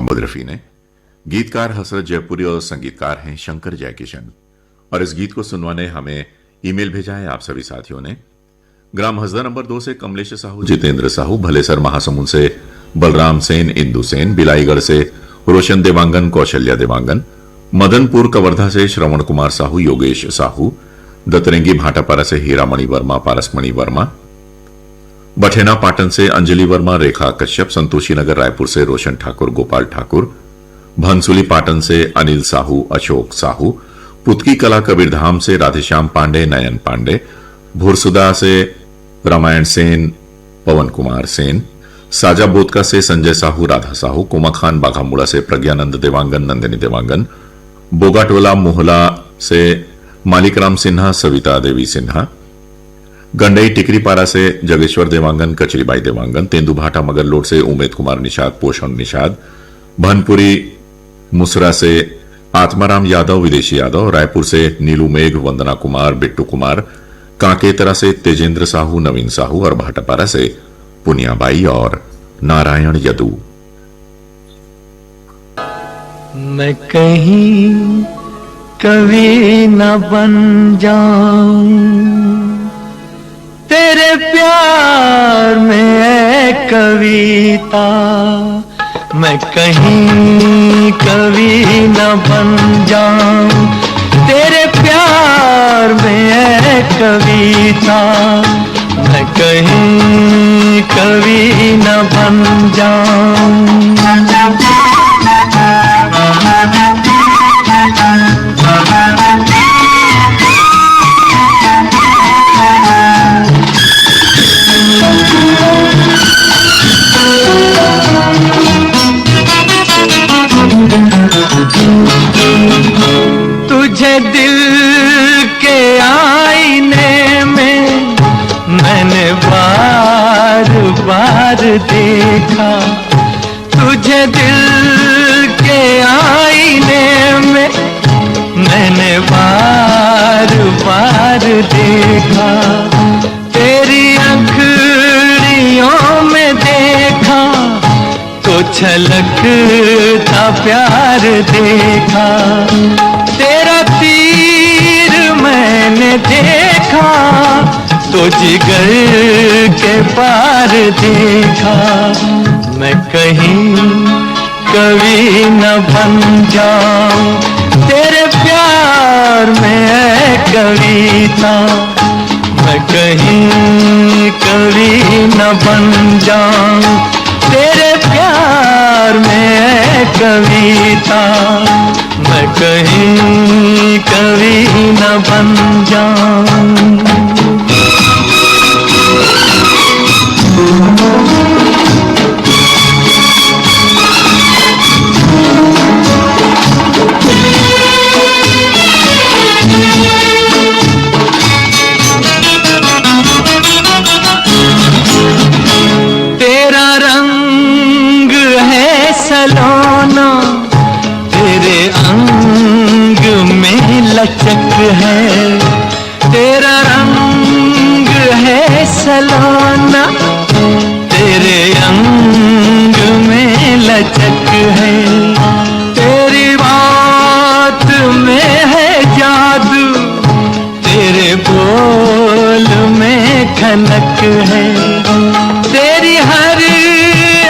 मोहम्मद रफी ने। गीतकार हसरत जयपुरी और संगीतकार हैं शंकर जयकिशन। और इस गीत को सुनवाने हमें ईमेल भेजा है आप सभी साथियों ने। ग्राम हसदा नंबर 2 से कमलेश साहू, जितेंद्र साहू, भलेसर महासमुंद से बलराम सेन, इंदु सेन, बिलाईगढ़ से रोशन देवांगन, कौशल्या देवांगन, मदनपुर कवर्धा से श्रवण कुमार साहू, योगेश साहू, दतरेंगी भाटापारा से हीरामणि वर्मा, पारसमणि वर्मा, बठेना पाटन से अंजलि वर्मा, रेखा कश्यप, संतोषी नगर रायपुर से रोशन ठाकुर, गोपाल ठाकुर, भंसुली पाटन से अनिल साहू, अशोक साहू, पुतकी कला कबीरधाम से राधेश्याम पांडे, नयन पांडे, भुरसुदा से रामायण सेन, पवन कुमार सेन, साजा बोतका से संजय साहू, राधा साहू, कोमा खान बाघामुड़ा से प्रज्ञानंद देवांगन, नंदिनी देवांगन, बोगाटोला मोहला से मालिकराम सिन्हा, सविता देवी सिन्हा, गंडई टिकरीपारा से जगेश्वर देवांगन, कचरीबाई देवांगन, तेंदुभाटा मगरलोड से उमेद कुमार निषाद, पोषण निषाद, भनपुरी मुसरा से आत्माराम यादव, विदेशी यादव, रायपुर से नीलू मेघ, वंदना कुमार, बिट्टू कुमार, कांकेतरा से तेजेंद्र साहू, नवीन साहू और भाटापारा से पुनियाबाई और नारायण यदू। मैं कहीं कवि न बन जाऊं तेरे प्यार में है कविता, मैं कहीं कवि न बन जाऊं तेरे प्यार में है कविता, मैं कहीं कवि न बन जाऊं। तुझे दिल के आईने में मैंने बार बार देखा, तुझे दिल के आईने में मैंने बार बार देखा, तेरी अंखड़ियों में देखा तो छलकता प्यार देखा, तेरा तीर मैंने देखा तो जिगर के पार देखा, मैं कहीं कवि न बन जाऊं तेरे प्यार में है कविता, मैं कहीं कवि न बन जाऊं तेरे प्यार में है कविता, मैं कहीं कवि न बन जाऊं। तेरा रंग है सलोना, तेरे अंग में लचक है, तेरा रंग है सलोना, तेरे अंग में लचक है, तेरी बात में है जादू, तेरे बोल में खनक है, तेरी हर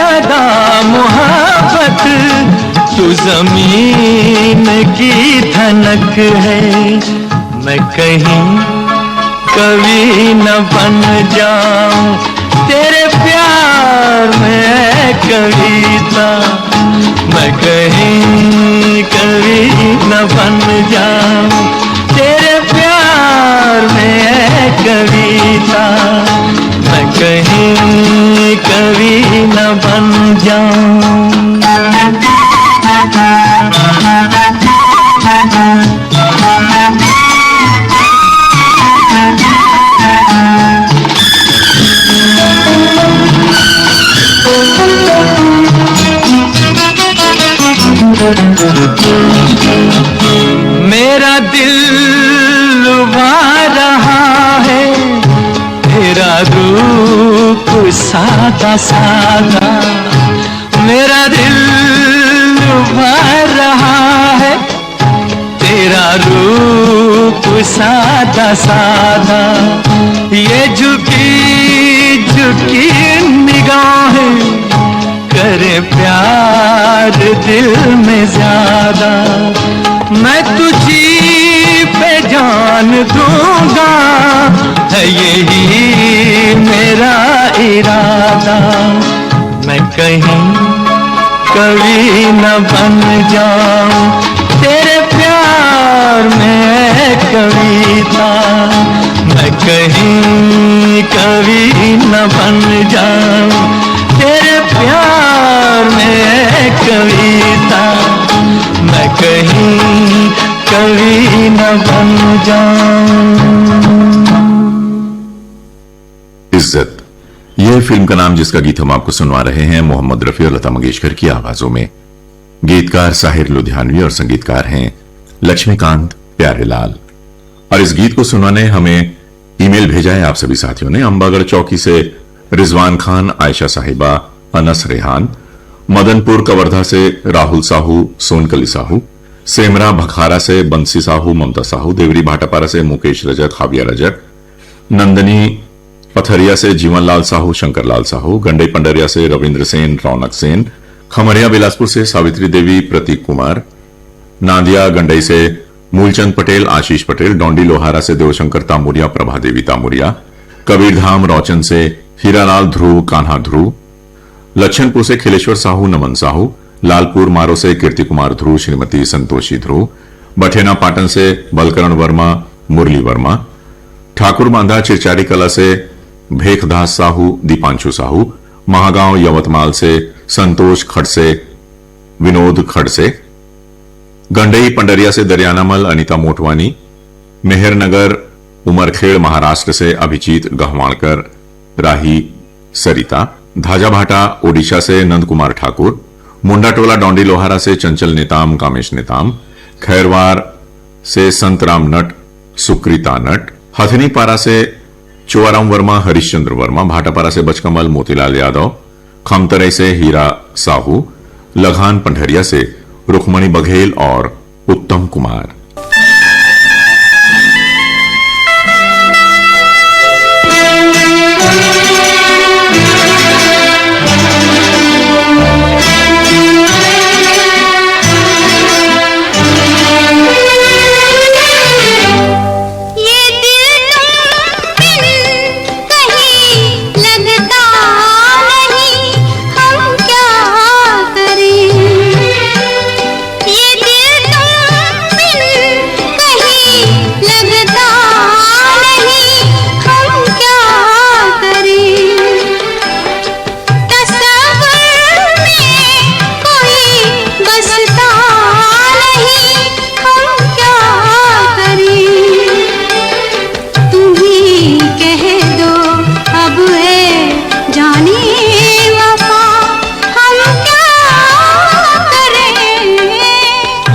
अदा मोहब्बत तू जमीन की धनक है, मैं कहीं कवि न बन जाऊं तेरे प्यार में है कविता, मैं कहीं कवि न बन जाऊं तेरे प्यार में है कविता, मैं कहीं कवि न बन जाऊं। मेरा दिल लुभा रहा है तेरा रूप सादा सादा, मेरा दिल सादा सादा, ये झुकी झुकी निगाहें करे प्यार दिल में ज्यादा। मैं तुझी पे जान दूंगा, है यही मेरा इरादा। मैं कहीं कभी न बन जाऊं तेरे प्यार में कविता। मैं कहीं कभी न बन जाऊं तेरे प्यार में कविता। मैं कहीं कभी न बन जाऊं। इज्जत, यह फिल्म का नाम जिसका गीत हम आपको सुनवा रहे हैं मोहम्मद रफी और लता मंगेशकर की आवाजों में। गीतकार साहिर लुधियानवी और संगीतकार हैं लक्ष्मीकांत प्यारेलाल। और इस गीत को सुनाने हमें ईमेल भेजा है आप सभी साथियों ने। अंबागढ़ चौकी से रिजवान खान, आयशा साहिबा, अनस रेहान, मदनपुर कवर्धा से राहुल साहू, सोनकली साहू, सेमरा भखारा से बंसी साहू, ममता साहू, देवरी भाटापारा से मुकेश रजक, हाविया रजक, नंदनी पथरिया से जीवनलाल साहू, शंकरलाल साहू, गंडई पंडरिया से रविंद्र सेन, रौनक सेन, खमरिया बिलासपुर से सावित्री देवी, प्रतीक कुमार, नांदिया गंडई से मूलचंद पटेल, आशीष पटेल, डोंडी लोहारा से देवशंकर तामुरिया, प्रभा देवी तामुरिया, कबीरधाम रौचन से हीरालाल ध्रुव, कान्हा ध्रुव, लक्षणपुर से खिलेश्वर साहू, नमन साहू, लालपुर मारो से कीर्ति कुमार ध्रुव, श्रीमती संतोषी ध्रुव, बठेना पाटन से बलकरण वर्मा, मुरली वर्मा, ठाकुर बांधा चिरचारी कला से भेखदास साहू, दीपांशु साहू, महागांव यवतमाल से संतोष खड़से, विनोद खड़से, गंडई पंडरिया से दरियानामल, अनीता मोटवानी, मेहरनगर उमरखेड़ महाराष्ट्र से अभिजीत गहवाणकर, राही सरिता, धाजाभाटा ओडिशा से नंद कुमार ठाकुर, मुंडाटोला डोंडी लोहारा से चंचल नेताम, कामेश नेताम, खैरवार से संतराम नट, सुकृता नट, हथनीपारा से चुआराम वर्मा, हरिश्चंद्र वर्मा, भाटापारा से बचकमल, मोतीलाल यादव, खमतरई से हीरा साहू, लघान पंडरिया से रुक्मणी बघेल और उत्तम कुमार।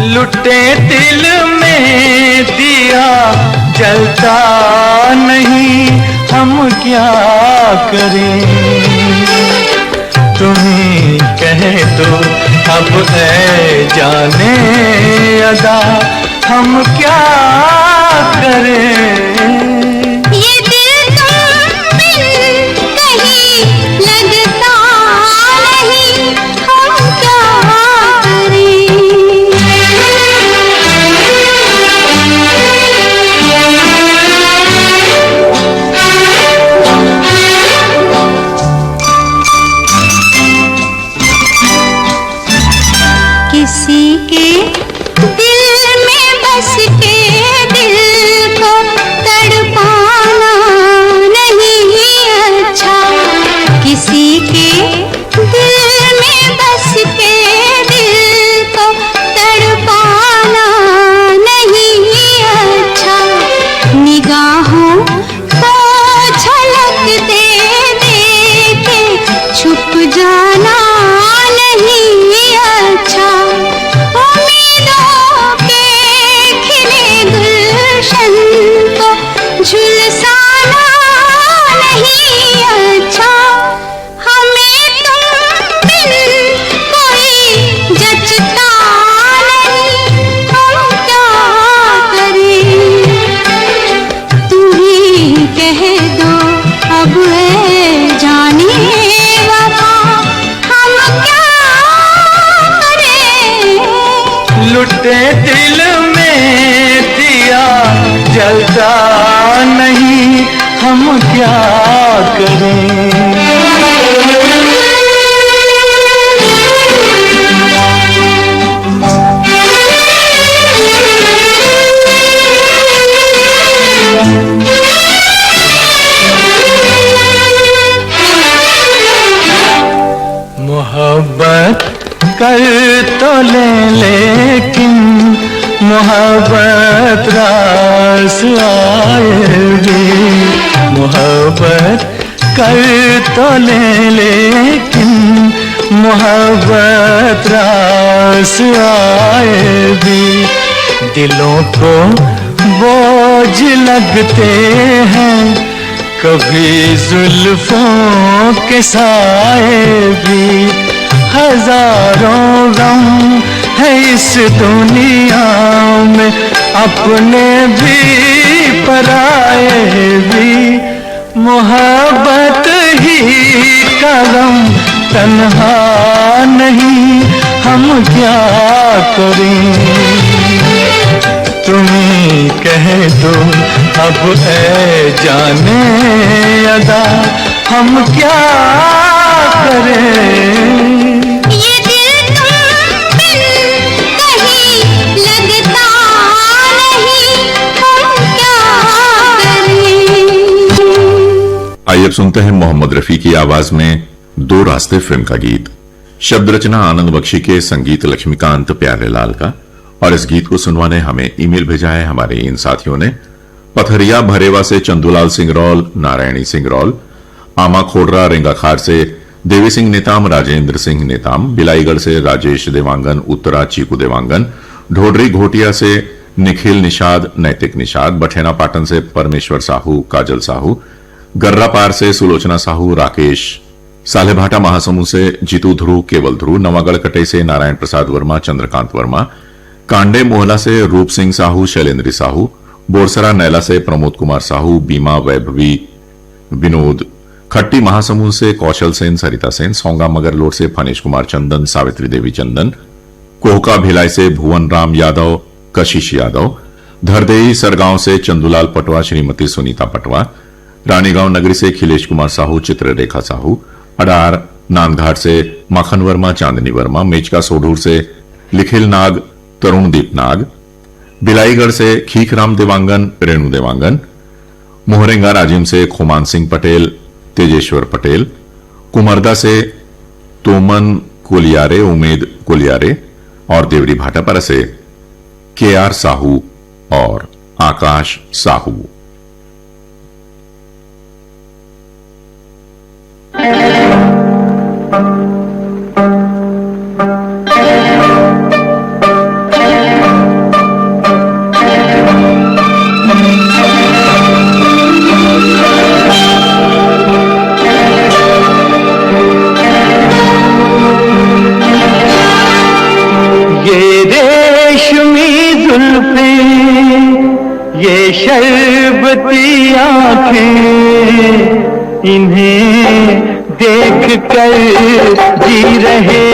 लुटे दिल में दिया जलता नहीं, हम क्या करें। तुम्ही कह दो अब है जाने अदा, हम क्या करें। किसी के दिल में बस के दिल को तड़पा लुटे दिल में दिया जलता नहीं, हम क्या करें। मोहब्बत कर तो ले लेकिन मोहब्बत रास आएगी। मोहब्बत कर तो ले लेकिन मोहब्बत रास आएगी। दिलों को बोझ लगते हैं कभी जुल्फों के साए भी। हजारों गम है इस दुनिया में, अपने भी पराए भी। मोहब्बत ही का गम तन्हा नहीं, हम क्या करें। तुम्हीं कह दो अब ऐ जाने अदा, हम क्या करें। ये दिल तुम बिन कहीं लगता नहीं, हम क्या करें। आइए अब सुनते हैं मोहम्मद रफी की आवाज में दो रास्ते फिल्म का गीत। शब्द रचना आनंद बख्शी के, संगीत लक्ष्मीकांत प्यारेलाल का। और इस गीत को सुनवाने हमें ईमेल भेजा है हमारे इन साथियों ने। पथरिया भरेवा से चंदूलाल सिंह रौल, नारायणी सिंह रौल। आमा खोडरा रेंगाखार से देवी सिंह नेताम, राजेंद्र सिंह नेताम। बिलाईगढ़ से राजेश देवांगन, उत्तरा चीकू देवांगन। ढोडरी घोटिया से निखिल निषाद, नैतिक निषाद। बठेना पाटन से परमेश्वर साहू, काजल साहू। गर्रापार से सुलोचना साहू, राकेश। सालेभाटा महासमुंद से जीतू ध्रुव, केवल ध्रुव। नवागढ़ कटई से नारायण प्रसाद वर्मा, चंद्रकांत वर्मा। कांडे मोहला से रूप सिंह साहू, शैलेंद्र साहू। बोरसरा नैला से प्रमोद कुमार साहू, बीमा, वैभवी, विनोद। खट्टी महासमुंद से कौशल सेन, सरिता सेन। सौंगा मगरलोड से फनेश कुमार चंदन, सावित्री देवी चंदन। कोहका भिलाई से भुवन राम यादव, कशिश यादव। धरदेही सरगांव से चंदूलाल पटवा, श्रीमती सुनीता पटवा। रानीगांव नगरी से खिलेश कुमार साहू, चित्ररेखा साहू। अडार नांदघाट से माखन वर्मा, चांदनी वर्मा। मेचका सोढूर से लिखिल नाग, तरुणदीप नाग। बिलाईगढ़ से खीखराम देवांगन, रेणु देवांगन। मोहरेंगा राजिम से खुमान सिंह पटेल, तेजेश्वर पटेल। कुमरदा से तोमन कोलियारे, उमेद कोलियारे। और देवरी भाटापारा से KR साहू और आकाश साहू। ये शर्बती आंखें, इन्हें देख कर जी रहे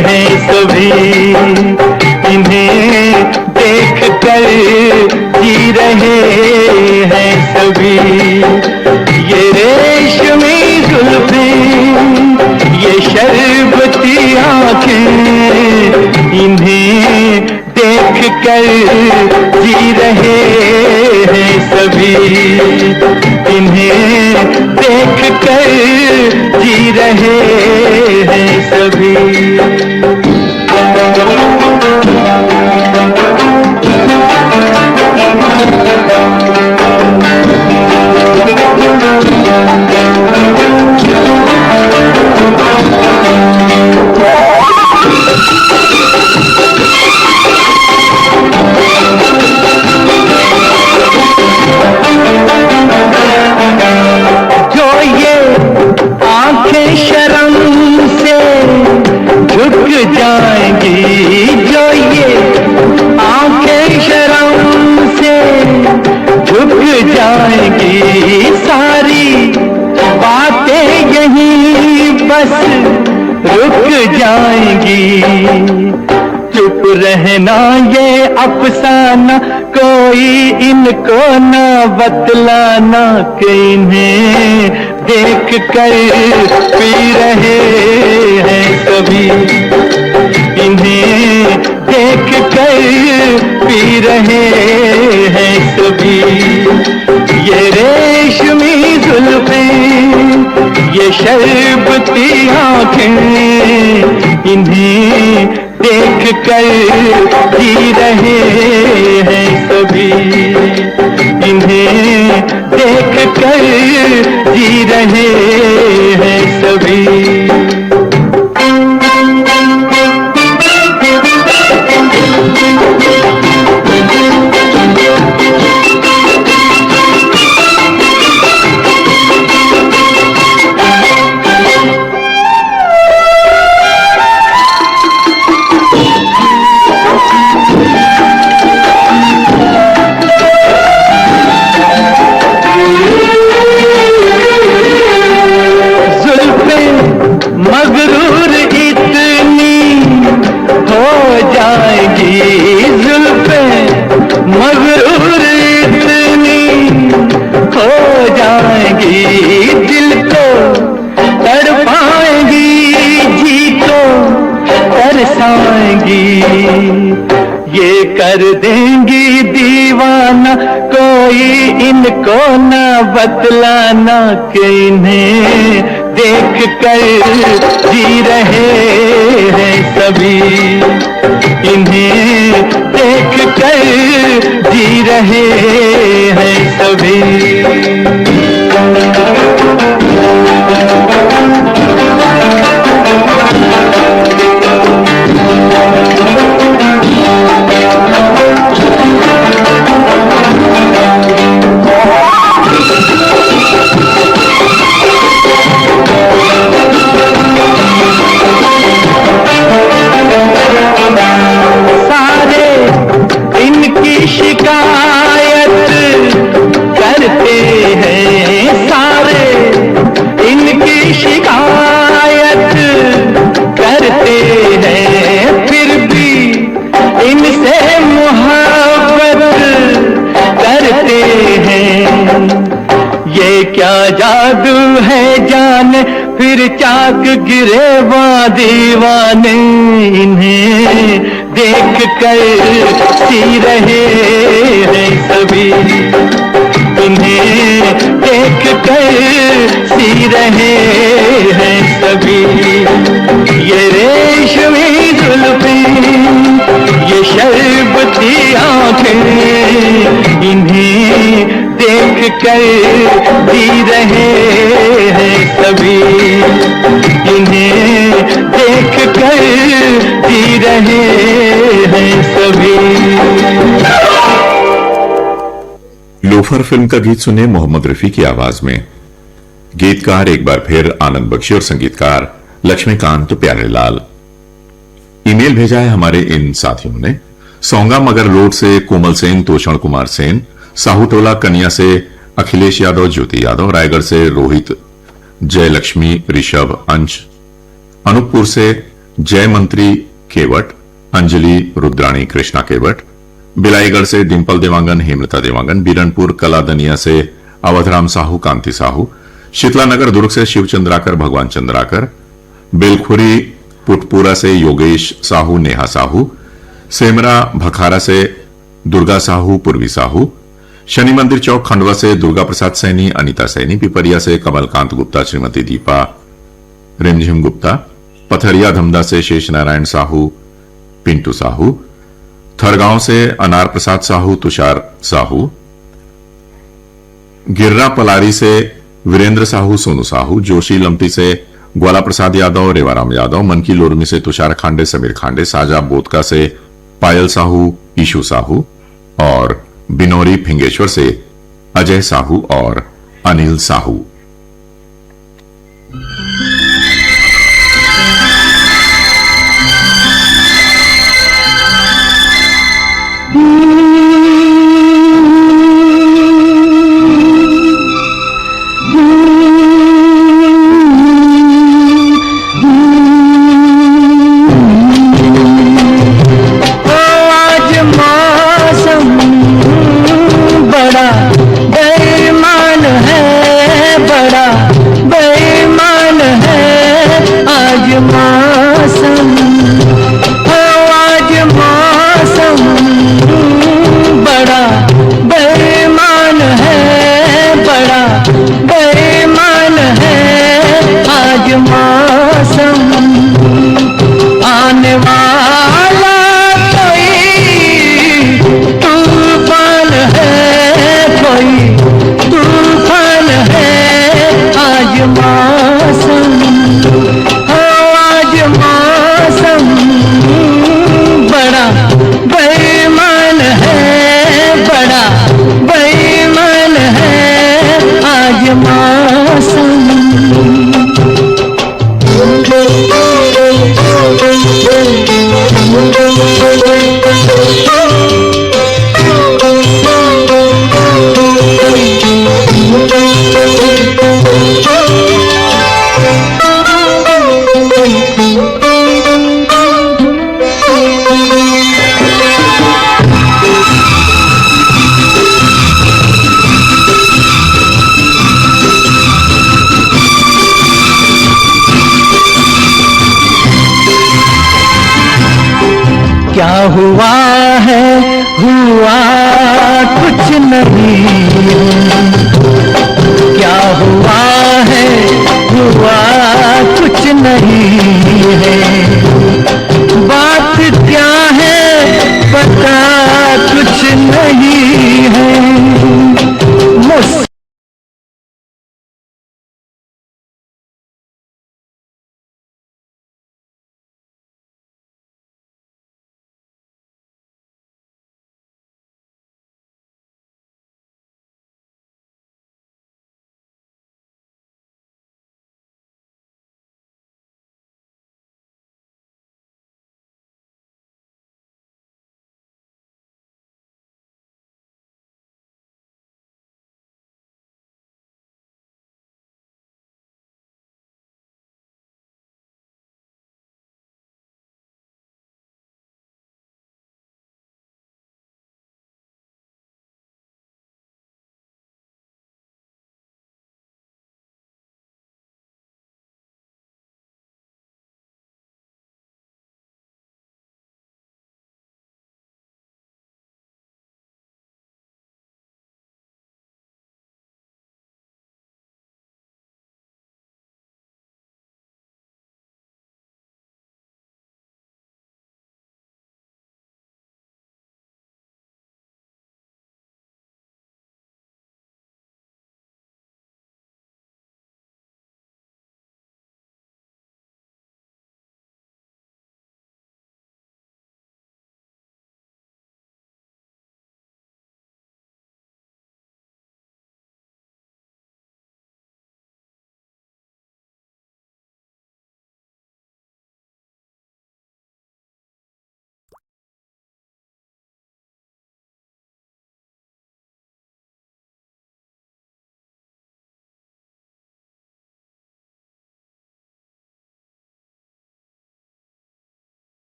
हैं सभी। इन्हें देख कर जी रहे हैं सभी। ये रेशमी जुल्फें, ये शर्बती आंखें, इन्हें देख कर जी रहे हैं सभी। इन्हें देख कर जी रहे हैं सभी। चुप रहना ये अफसाना, कोई इनको ना बतलाना कि इन्हें देख कर पी रहे हैं सभी, इन्हें देख कर पी रहे हैं सभी। ये रेशमी जुल्फें, ये शरबती आंखें, इन्हें देख कर जी रहे हैं सभी, इन्हें देख कर जी रहे हैं सभी। मगरूर इतनी हो जाएगी जुल्फें, मगरूर इतनी हो जाएगी, दिल को तड़पाएंगी, जी को तरसाएंगी, ये कर देंगी दीवाना, कोई इनको ना बतलाना कि इन्हें देख कर जी रहे हैं सभी, इन्हें देख कर जी रहे हैं सभी। शिकायत करते हैं सारे, इनकी शिकायत करते हैं, फिर भी इनसे मोहब्बत करते हैं। ये क्या जादू है जाने, फिर चाक गिरे दीवाने, इन्हें देख कर सी रहे हैं सभी, इन्हें देख कर सी रहे हैं सभी। ये रेशमी जुल्फें, ये शरबती आंखें, इन्हें देख कर जी रहे हैं सभी, इन्हें देख कर जी रहे हैं सभी। लोफर फिल्म का गीत सुने मोहम्मद रफी की आवाज में। गीतकार एक बार फिर आनंद बख्शी और संगीतकार लक्ष्मीकांत प्यारेलाल। ईमेल भेजा है हमारे इन साथियों ने। सोंगा मगर रोड से कोमल सेन, तोषण कुमार सेन, साहूटोला कन्या से अखिलेश यादव, ज्योति यादव, रायगढ़ से रोहित, जयलक्ष्मी, ऋषभ, अंश, अनूपपुर से जय मंत्री केवट, अंजलि, रुद्राणी, कृष्णा केवट, बिलाईगढ़ से डिंपल देवांगन, हेमलता देवांगन, बीरनपुर कलादनिया से अवधराम साहू, कांति साहू, शीतलानगर दुर्ग से शिव चंद्राकर, भगवान चंद्राकर, बेलखुरी पुटपुरा से योगेश साहू, नेहा साहू, सेमरा भखारा से दुर्गा साहू, पूर्वी साहू, शनि मंदिर चौक खंडवा से दुर्गा प्रसाद सैनी, अनीता सैनी, पिपरिया से कमलकांत गुप्ता, श्रीमती दीपा रिमझिम गुप्ता, पथरिया धमदा से शेष नारायण साहू, पिंटू साहू, थरगांव से अनार प्रसाद साहू, तुषार साहू, गिर्रा पलारी से वीरेंद्र साहू, सोनू साहू, जोशी लमटी से ग्वाला प्रसाद यादव, रेवाराम यादव, मनकी लोरमी से तुषार खांडे, समीर खांडे, साजा बोतका से पायल साहू, ईशु साहू और बिनोरी फिंगेश्वर से अजय साहू और अनिल साहू। क्या हुआ है, हुआ कुछ नहीं, क्या हुआ है, हुआ कुछ नहीं है, बात क्या है पता कुछ नहीं है।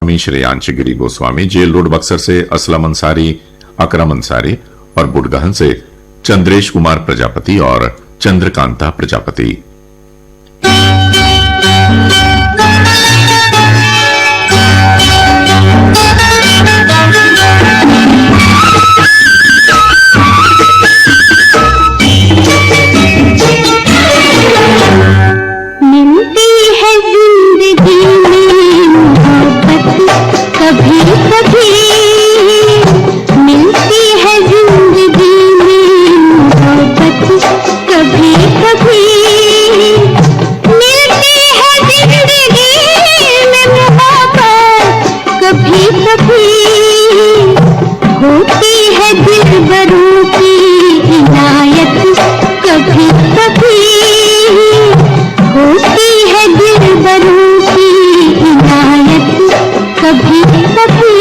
स्वामी श्रेयांश गिरी गोस्वामी, जेल रोड बक्सर से असलम अंसारी, अकरम अंसारी और बुडगहन से चंद्रेश कुमार प्रजापति और चंद्रकांता प्रजापति। मिलती है जिंदगी में मोहब्बत कभी कभी, मिलती है जिंदगी में मोहब्बत कभी कभी, मिलती है जिंदगी में मोहब्बत कभी कभी, होती है दिलबरों की इनायत कभी कभी, होती है दिलबरों की इनायत कभी कभी।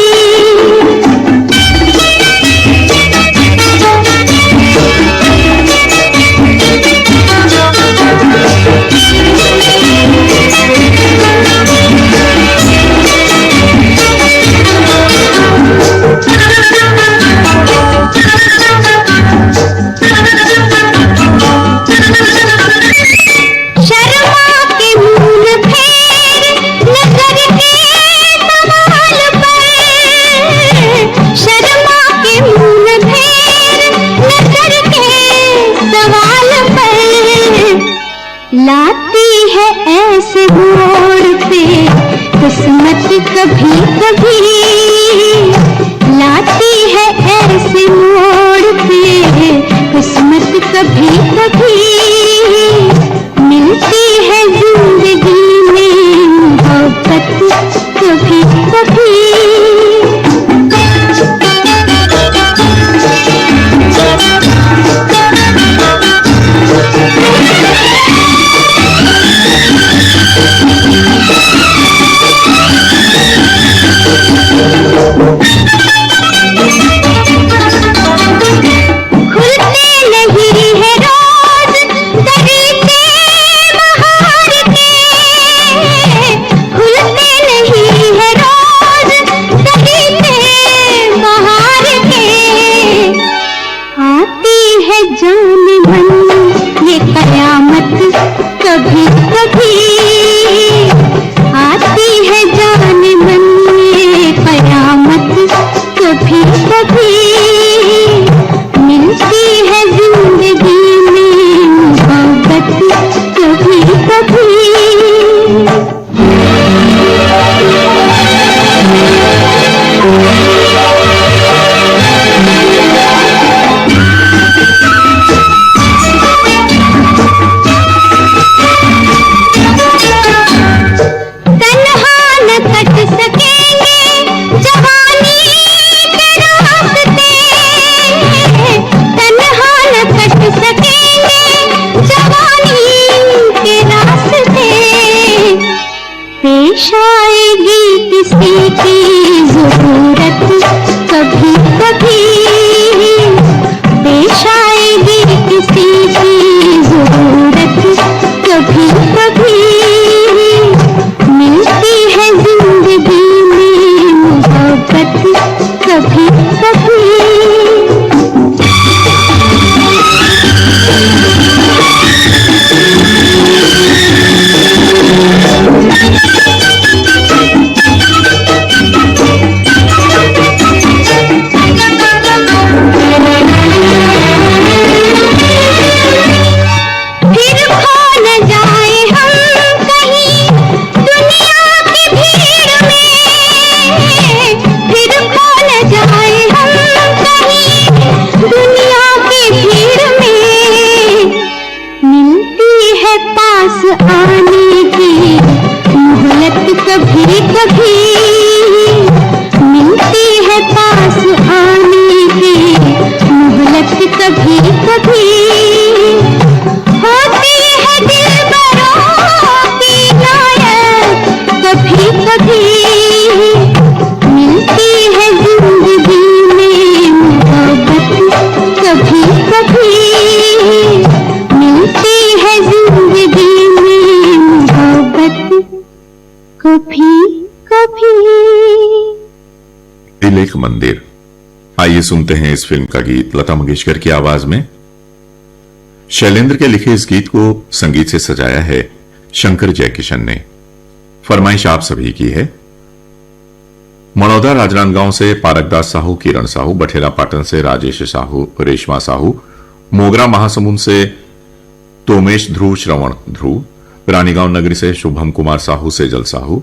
जान मन ये कयामत कभी कभी आती है जान मन ये कयामत कभी कभी मिलती है जिंदगी में मोहब्बत कभी कभी पेश आएगी किसी की जरूरत कभी कभी पेश आएगी किसी की जरूरत कभी कभी मिलती है जिंदगी में मोहब्बत कभी कभी आने की मोहलत कभी कभी मिलती है पास आने की मोहलत कभी कभी होती है दिलबरों की नायत कभी कभी मिलती है जिंदगी में मोहब्बत कभी कभी मिलती है जिंदगी कभी कभी। दिल एक मंदिर। आइए सुनते हैं इस फिल्म का गीत लता मंगेशकर की आवाज में। शैलेंद्र के लिखे इस गीत को संगीत से सजाया है शंकर जयकिशन ने। फरमाइश आप सभी की है। मनोदा राजनांदगांव से पारकदास साहू, किरण साहू, बठेरा पाटन से राजेश साहू, रेशमा साहू, मोगरा महासमुंद से तोमेश ध्रुव, श्रवण ध्रुव, रानीगांव नगरी से शुभम कुमार साहू, सेजल साहू,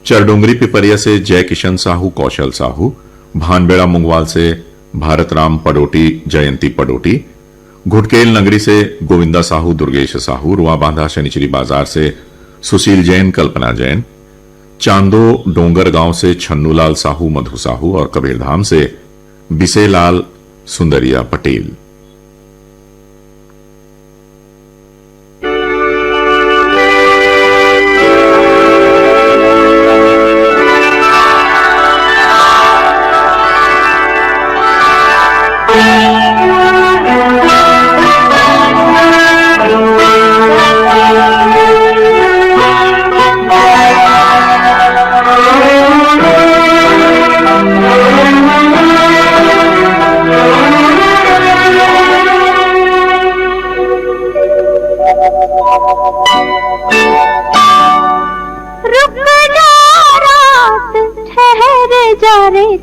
चरडोंगरी पिपरिया से जय किशन साहू, कौशल साहू, भानबेड़ा मुंगवाल से भारत राम पडोटी, जयंती पडोटी, घुटकेल नगरी से गोविंदा साहू, दुर्गेश साहू, रुआ बांधा शनिचरी बाजार से सुशील जैन, कल्पना जैन, चांदो डोंगर गांव से छन्नूलाल साहू, मधु साहू और कबीरधाम से बिसेलाल सुंदरिया पटेल।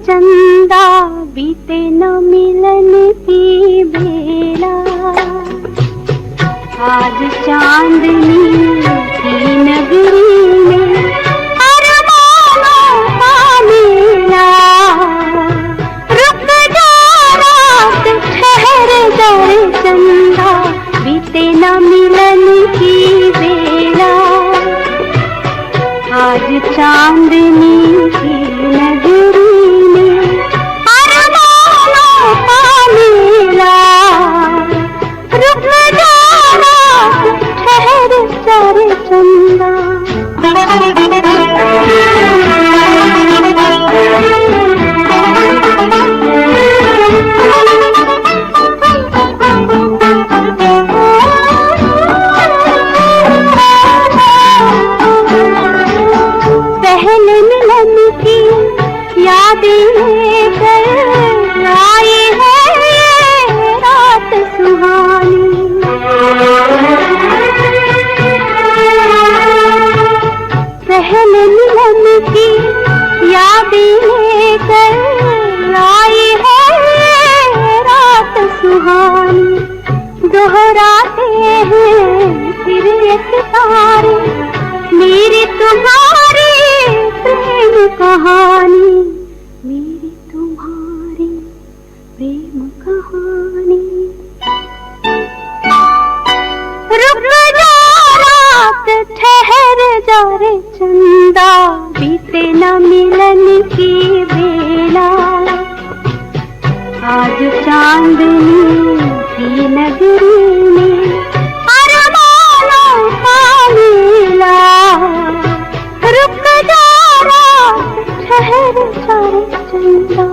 चंदा बीते न मिलन की बेला, आज चांदनी की नगरी में अरमानों का मेला। रुक जा रात ठहर जाए चंदा बीते न मिलन की बेला, आज चांदनी की नगरी पहले मिलन की यादें लेकर आए हैं रात सुहानी। भी लेकर आई है रात सुहानी, दोहराते हैं फिर ये सितारे मेरी तुम्हारी प्रेम कहानी, मेरी तुम्हारी प्रेम कहानी। रुक जा रात ठहर जा रे चंदा, बीते न मिलन की बेला, आज चांदनी की नगरी में अरमानों का मेला। रुक जा रात ठहर जा रे चंदा।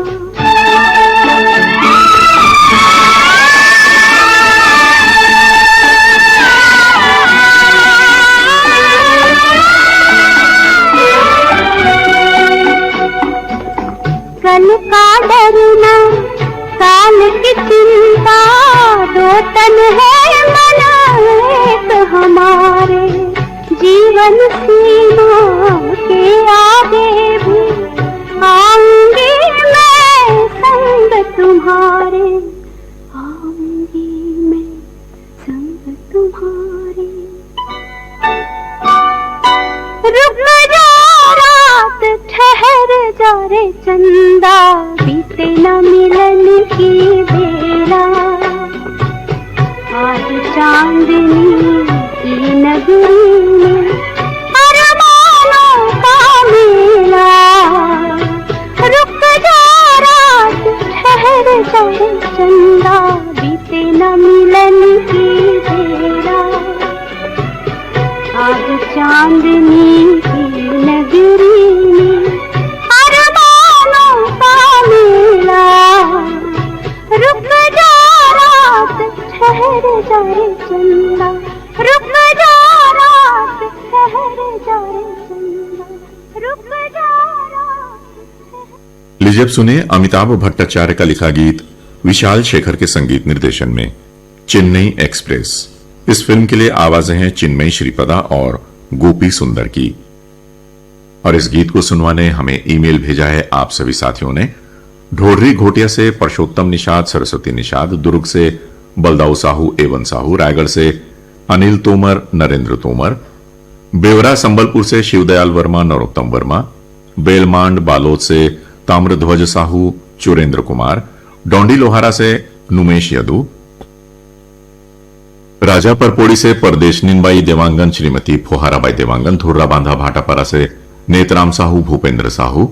कल का डरना काल की चिंता, दो तन है मन एक हमारे, जीवन सीमा के आगे भी आऊंगी मैं संग तुम्हारे, आऊंगी मैं संग तुम्हारे। रुक जा रात ठहर जा रे चंदा, बीते न मिलन की बेला, आज चांदनी की नगरी में अरमानों का मेला। रुक जा रात ठहर जा रे चंदा, बीते न मिलन की बेला, आज चांदनी की नगरी में अरमानों का मेला। रुक जा रात ठहर जा रे चंदा, रुक जा रात ठहर जा रे चंदा, रुक जा रात। लीजिए अब सुनिए अमिताभ भट्टाचार्य का लिखा गीत विशाल शेखर के संगीत निर्देशन में चेन्नई एक्सप्रेस। इस फिल्म के लिए आवाजें हैं चिन्मयी श्रीपदा और गोपी सुंदर की। और इस गीत को सुनवाने हमें ईमेल भेजा है आप सभी साथियों ने। ढोडरी घोटिया से परशोत्तम निषाद, सरस्वती निषाद, दुर्ग से बलदाऊ साहू, एवन साहू, रायगढ़ से अनिल तोमर, नरेंद्र तोमर, बेवरा संबलपुर से शिवदयाल वर्मा, नरोत्तम वर्मा, बेलमांड बालोद से ताम्रध्वज साहू, चुरेंद्र कुमार, डोंडी लोहारा से नुमेश यदू, राजापर पोड़ी से परदेश निनबाई देवांगन, श्रीमती फोहाराबाई देवांगन, थोड़ा बांधा भाटापारा से नेतराम साहू, भूपेंद्र साहू,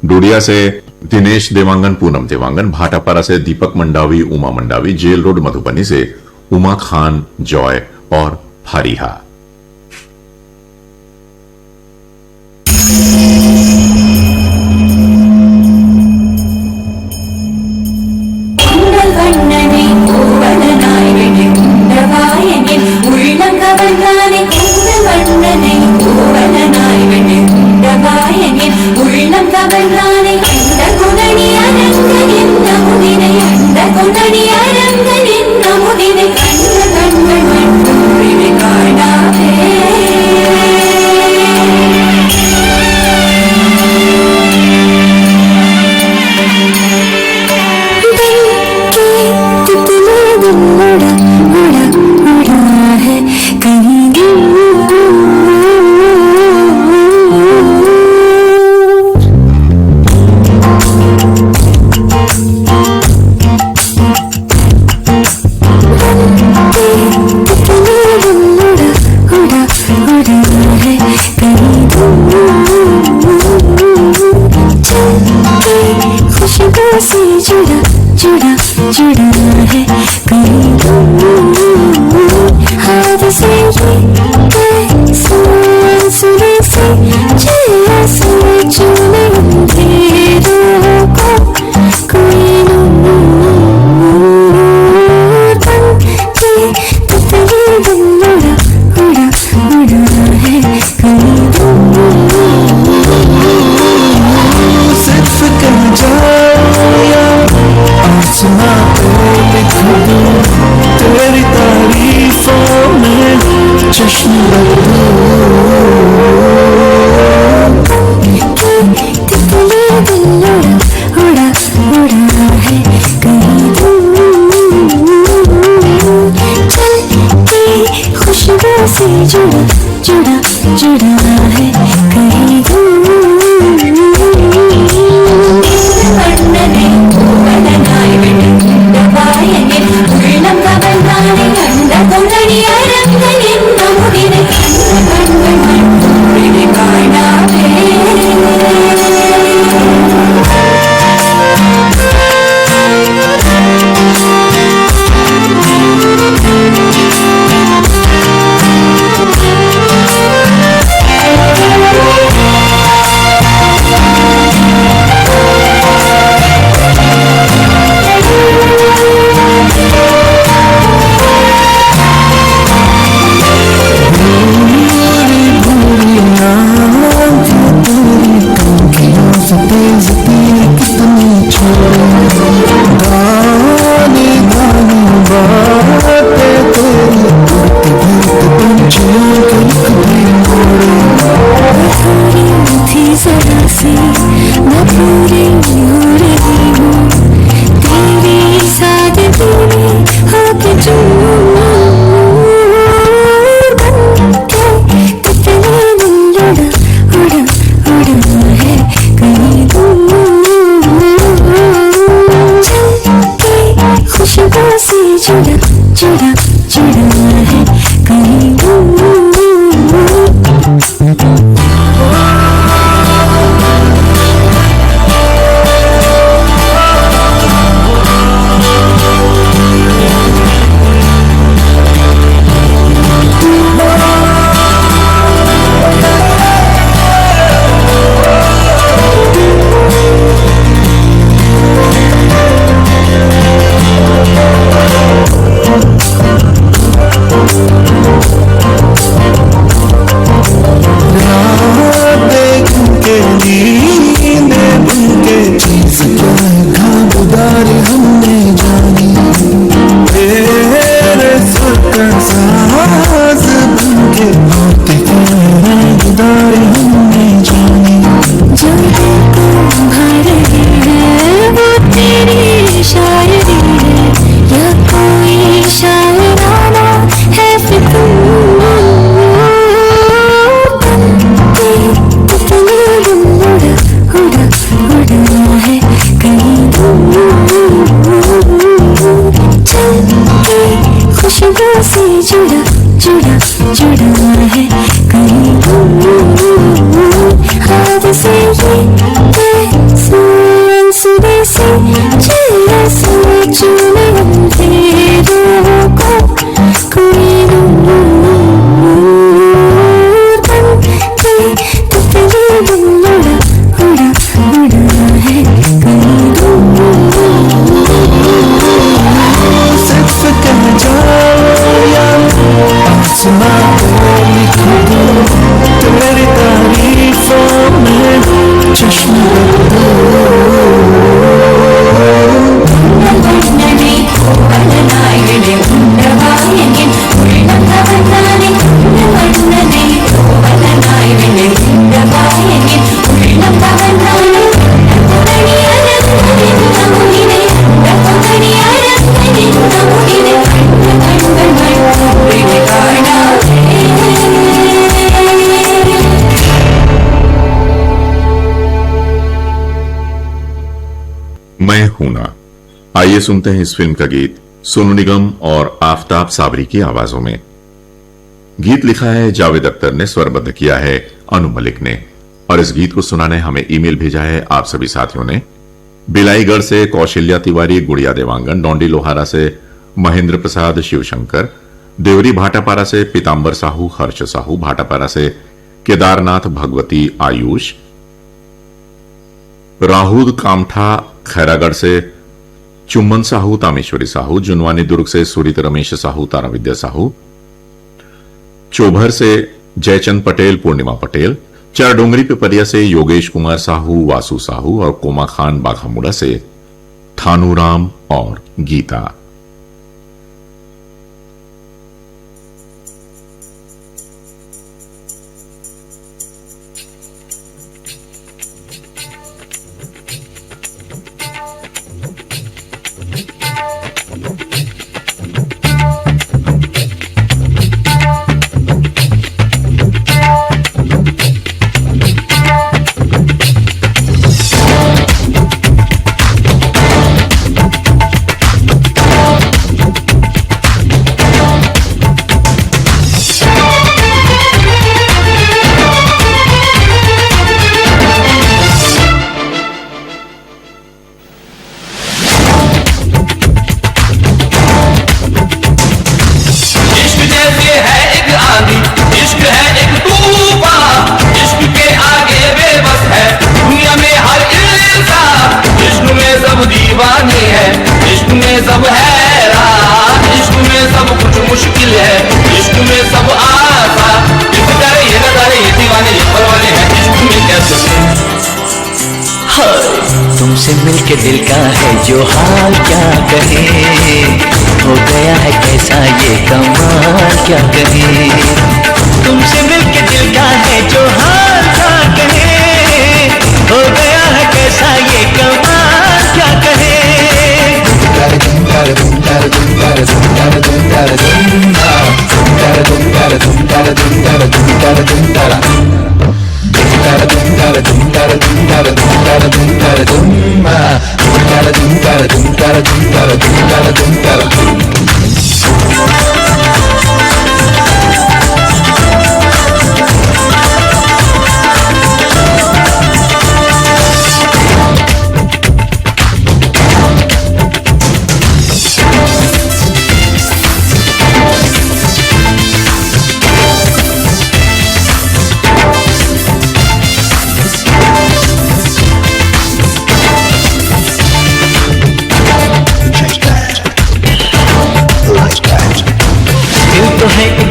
डोडिया से दिनेश देवांगन, पूनम देवांगन, भाटापारा से दीपक मंडावी, उमा मंडावी, जेल रोड मधुबनी से उमा खान, जॉय और फारिहा। जुड़ा जुड़ा जुड़ा है कहीं जुड़ा जुड़ा जुड़ा है कहीं हाथ से ये सिरे से चले सोचने अंधेरों को कोई नूर बन के तितली उड़ा उड़ा उड़ा है कहीं सिर्फ कह जाओ या आसमां को लिख दो तेरी तारीफों में चश्म मैं हूं ना। आइए सुनते हैं इस फिल्म का गीत सोनू निगम और आफताब साबरी की आवाजों में। गीत लिखा है जावेद अख्तर ने, स्वरबद्ध किया है अनु मलिक ने, और इस गीत को सुनाने हमें ईमेल भेजा है आप सभी साथियों ने। बिलाईगढ़ से कौशल्या तिवारी, गुड़िया देवांगन, डोंडी लोहारा से महेंद्र प्रसाद शिवशंकर, देवरी भाटापारा से पीतांबर साहू, हर्ष साहू, भाटापारा से केदारनाथ भगवती आयुष, राहुल कामठा खैरागढ़ से चुम्बन साहू, तामेश्वरी साहू, जुनवानी दुर्ग से सुरित रमेश साहू, तारा विद्या साहू, चोभर से जयचंद पटेल, पूर्णिमा पटेल, चारडोंगरी पिपरिया से योगेश कुमार साहू, वासु साहू, और कोमा खान बाघामुड़ा से थानूराम और गीता। तुमसे मिलके दिल का है जो हाल क्या कहे, हो गया है कैसा ये कमाल क्या कहे। तुमसे मिलके दिल का है जो हाल क्या कहे, हो गया है कैसा ये कमाल क्या कहे।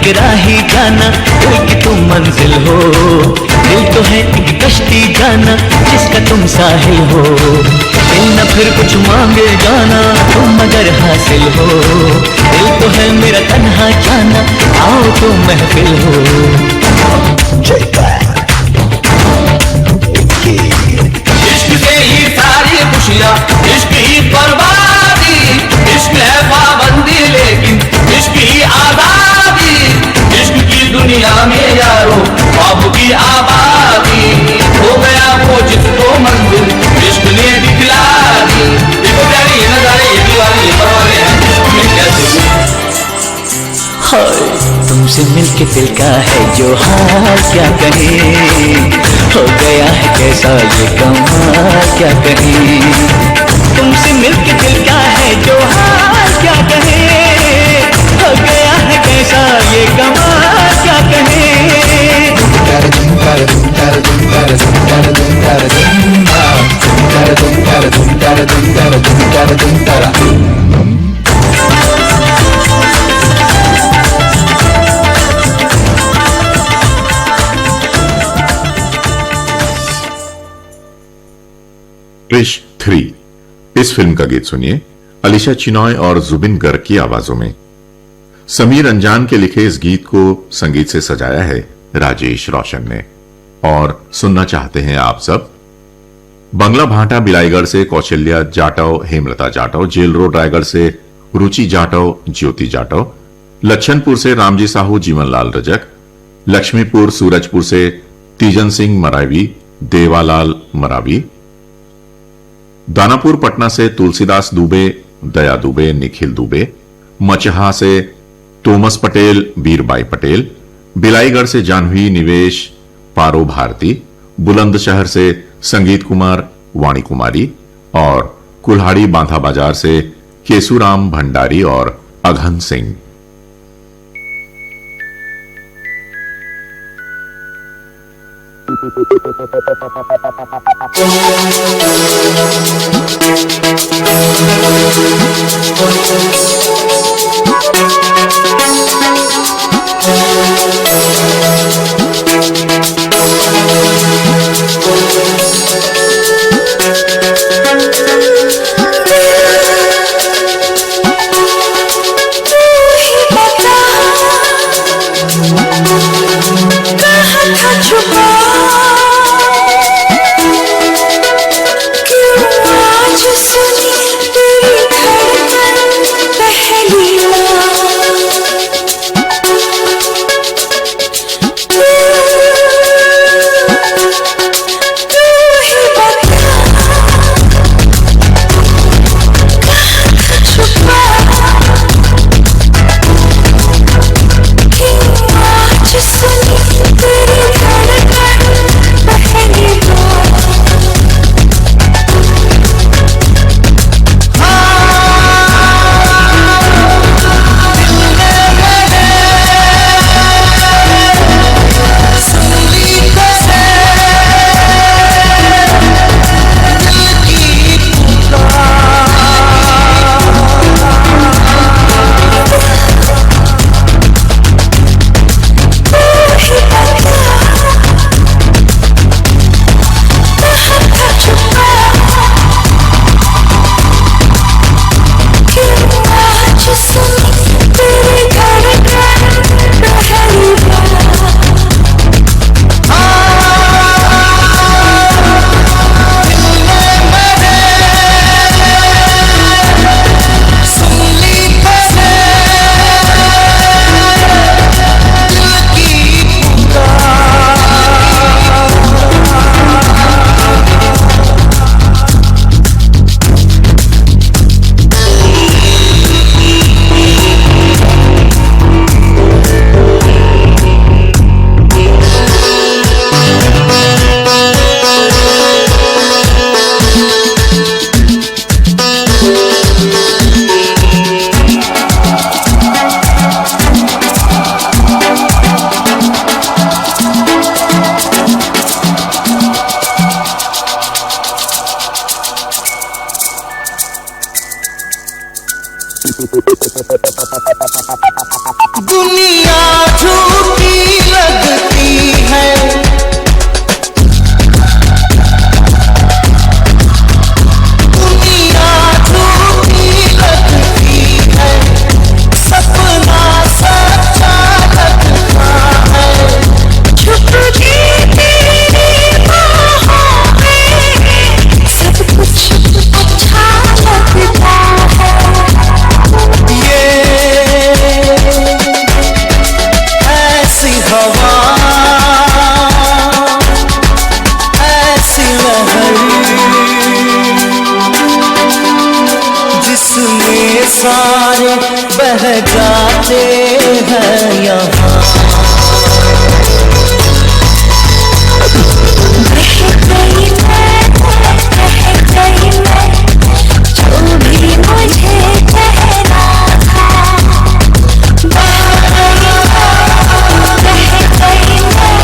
एक राही जाना, कोई कि तुम मंजिल हो। दिल तो है एक कश्ती जाना, जिसका तुम साहिल हो। दिल न फिर कुछ मांगे जाना, तुम मगर हासिल हो। दिल तो है मेरा तन्हा जाना, आओ तो महफिल हो। इश्क से ही सारी खुशियाँ, इश्क ही बर्बादी। इश्क है पाबंदी लेकिन इश्क ही आजादी। इश्क की दुनिया में यारो ख्वाब की आबादी। हो गया वो जिसको मंजिल इश्क ने दिखला दी। देखो प्यारी ये नजारे, ये दीवारें, ये परवाने हैं, इश्क में कैसे तुमसे मिलके दिल का है जो हाल क्या कहें। हो गया है कैसा ये कमाल क्या कहें। तुमसे मिलके दिल का है जो हाल क्या कहें। हो गया है कैसा ये कमाल क्या कहें। क्रिश 3 इस फिल्म का गीत सुनिए अलीशा चिनॉय और जुबिन गर्ग की आवाजों में। समीर अंजान के लिखे इस गीत को संगीत से सजाया है राजेश रोशन ने। और सुनना चाहते हैं आप सब। बंगला भाटा बिलाईगढ़ से कौशल्या जाटव, हेमलता जाटव, जेल रोड रायगढ़ से रुचि जाटव, ज्योति जाटव, लच्छनपुर से रामजी साहू, जीवनलाल रजक, लक्ष्मीपुर सूरजपुर से तीजन सिंह मरावी, देवालाल मरावी, दानापुर पटना से तुलसीदास दुबे, दया दुबे, निखिल दुबे, मचहा से तोमस पटेल, बीरबाई पटेल, बिलाईगढ़ से जानवी निवेश, पारो भारती, बुलंदशहर से संगीत कुमार, वाणी कुमारी और कुल्हाड़ी बांधा बाजार से केसुराम भंडारी और अघन सिंह। दुनिया झूठी लगती है, दुनिया झूठी लगती है, सपना सच्चा लगता है। छुप के तेरी बाहों में सब कुछ अच्छा लगता है। ये ऐसी हवा, ऐसी लहर, जिसमें सारे बह जाते हैं यहाँ। बह गई मैं, जो भी मुझे कहना था। बह गई मैं,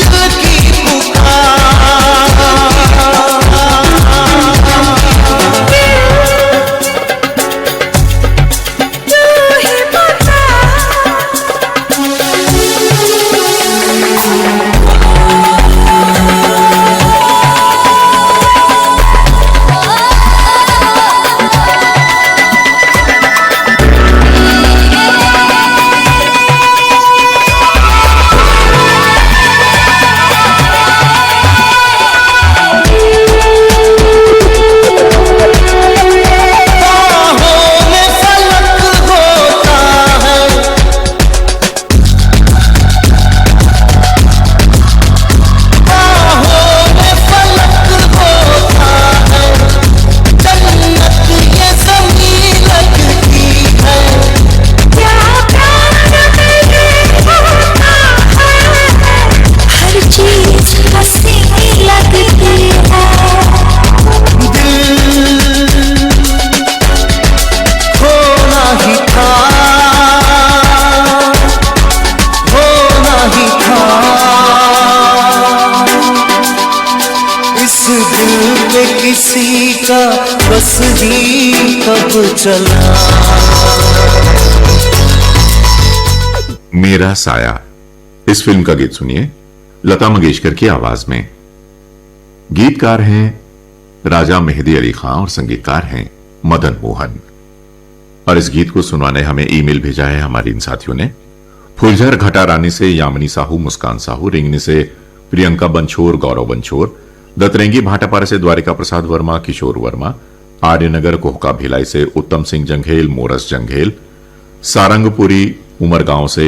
दिल की किसी का बस ही कब चला। मेरा साया, इस फिल्म का गीत सुनिए लता मंगेशकर की आवाज में। गीतकार हैं राजा मेहदी अली खां और संगीतकार हैं मदन मोहन। और इस गीत को सुनवाने हमें ईमेल भेजा है हमारी इन साथियों ने। फुलझर घटा रानी से यामिनी साहू, मुस्कान साहू, रिंगनी से प्रियंका बंछोर, गौरव बंछोर, दतरेंगी भाटापारा से द्वारिका प्रसाद वर्मा, किशोर वर्मा, आर्यनगर कोहका भिलाई से उत्तम सिंह जंघेल, मोरस जंघेल, सारंगपुरी उमरगांव से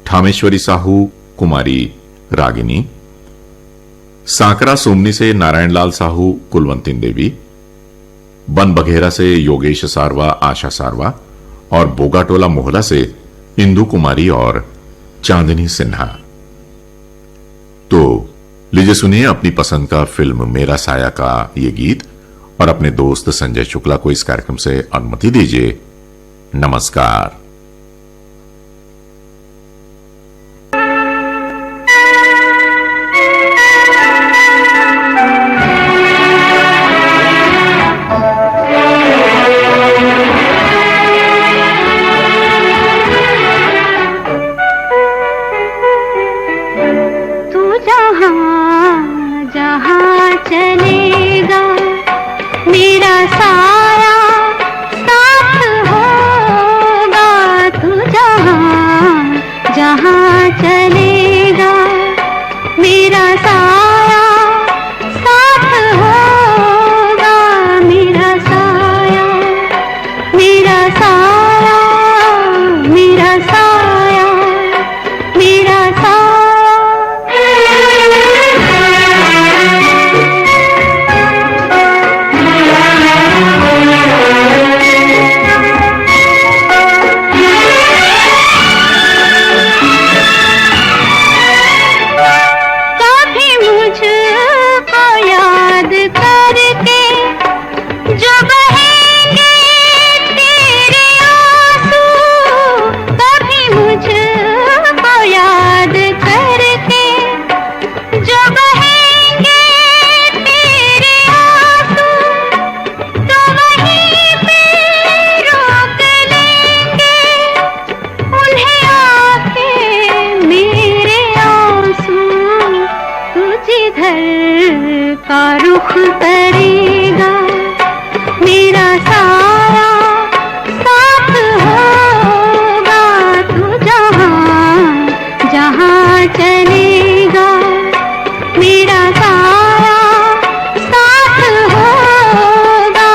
ठामेश्वरी साहू, कुमारी रागिनी, सांकरा सोमनी से नारायणलाल साहू, कुलवंतिन देवी, बन बघेरा से योगेश सारवा, आशा सारवा और बोगाटोला मोहला से इंदु कुमारी और चांदनी सिन्हा। तो लीजिए सुनिए अपनी पसंद का फिल्म मेरा साया का ये गीत और अपने दोस्त संजय शुक्ला को इस कार्यक्रम से अनुमति दीजिए। नमस्कार। घर का रुख करेगा, मेरा साया साथ होगा, तू जहाँ जहाँ चलेगा, मेरा साया साथ होगा,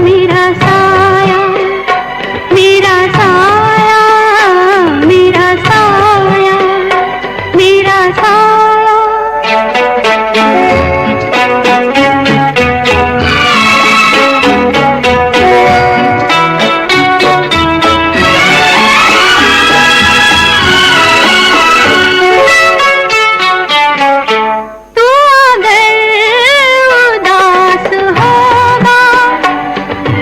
मेरा साया, मेरा साया, मेरा साया, मेरा साया। तू अगर उदास होगा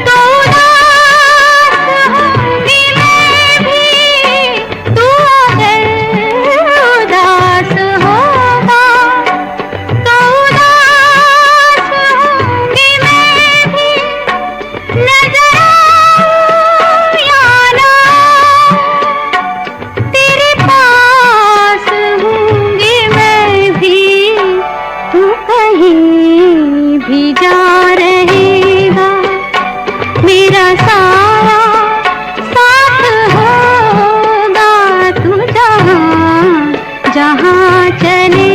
तो उदास होंगी मैं भी, तू अगर उदास होगा तो उदास होंगी मैं भी, नजर आऊं या ना तेरे पास हूँगी मैं भी, तू कहीं भी जा रहेगा, मेरा साया साथ होगा, तू जहाँ जहाँ चले